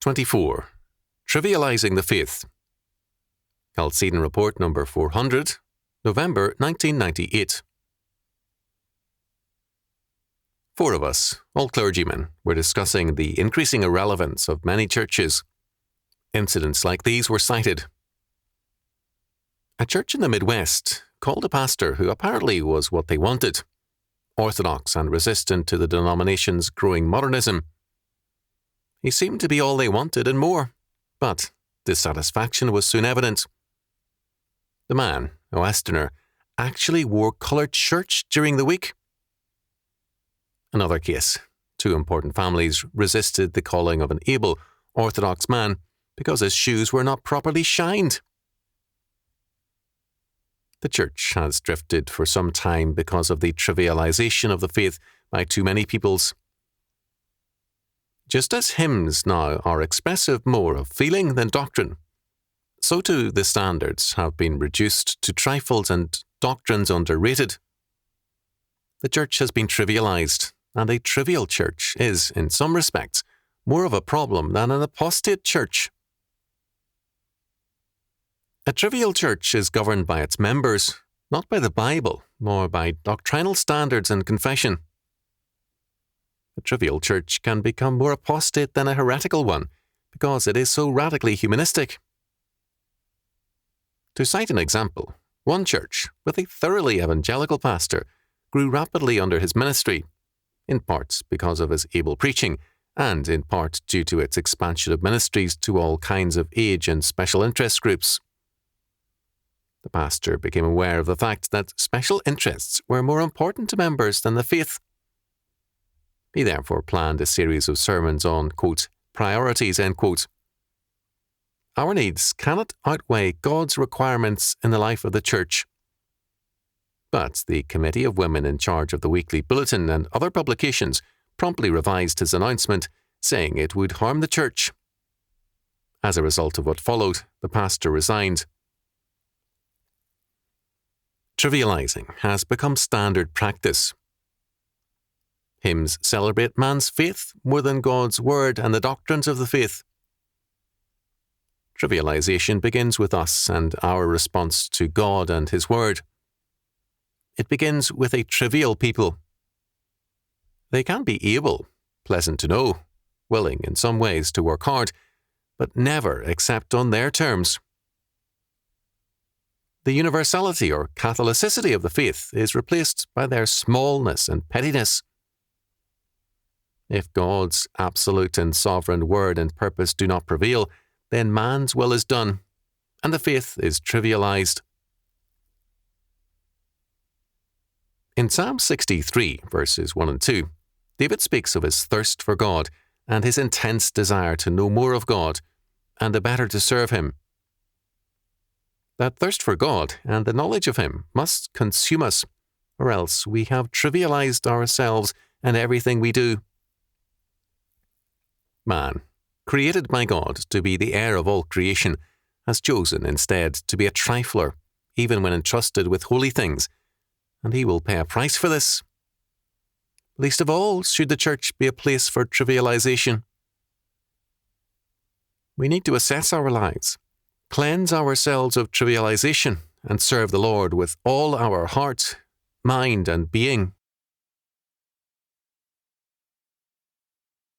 24. Trivializing the Faith. Chalcedon Report number 400, November 1998. Four of us, all clergymen, were discussing the increasing irrelevance of many churches. Incidents like these were cited. A church in the Midwest called a pastor who apparently was what they wanted, orthodox and resistant to the denomination's growing modernism. He seemed to be all they wanted and more, but dissatisfaction was soon evident. The man, a Westerner, actually wore coloured shirts during the week. Another case. Two important families resisted the calling of an able, orthodox man because his shoes were not properly shined. The church has drifted for some time because of the trivialization of the faith by too many peoples. Just as hymns now are expressive more of feeling than doctrine, so too the standards have been reduced to trifles and doctrines underrated. The church has been trivialized, and a trivial church is, in some respects, more of a problem than an apostate church. A trivial church is governed by its members, not by the Bible, nor by doctrinal standards and confession. A trivial church can become more apostate than a heretical one, because it is so radically humanistic. To cite an example, one church, with a thoroughly evangelical pastor, grew rapidly under his ministry, in part because of his able preaching, and in part due to its expansion of ministries to all kinds of age and special interest groups. The pastor became aware of the fact that special interests were more important to members than the faith. He therefore planned a series of sermons on, quote, priorities, end quote. Our needs cannot outweigh God's requirements in the life of the church. But the committee of women in charge of the weekly bulletin and other publications promptly revised his announcement, saying it would harm the church. As a result of what followed, the pastor resigned. Trivializing has become standard practice. Hymns celebrate man's faith more than God's word and the doctrines of the faith. Trivialization begins with us and our response to God and His word. It begins with a trivial people. They can be able, pleasant to know, willing in some ways to work hard, but never accept on their terms. The universality or Catholicity of the faith is replaced by their smallness and pettiness. If God's absolute and sovereign word and purpose do not prevail, then man's will is done, and the faith is trivialized. In Psalm 63, verses 1 and 2, David speaks of his thirst for God and his intense desire to know more of God and the better to serve Him. That thirst for God and the knowledge of Him must consume us, or else we have trivialized ourselves and everything we do. Man, created by God to be the heir of all creation, has chosen instead to be a trifler, even when entrusted with holy things, and he will pay a price for this. Least of all should the church be a place for trivialization. We need to assess our lives, cleanse ourselves of trivialization, and serve the Lord with all our heart, mind, and being.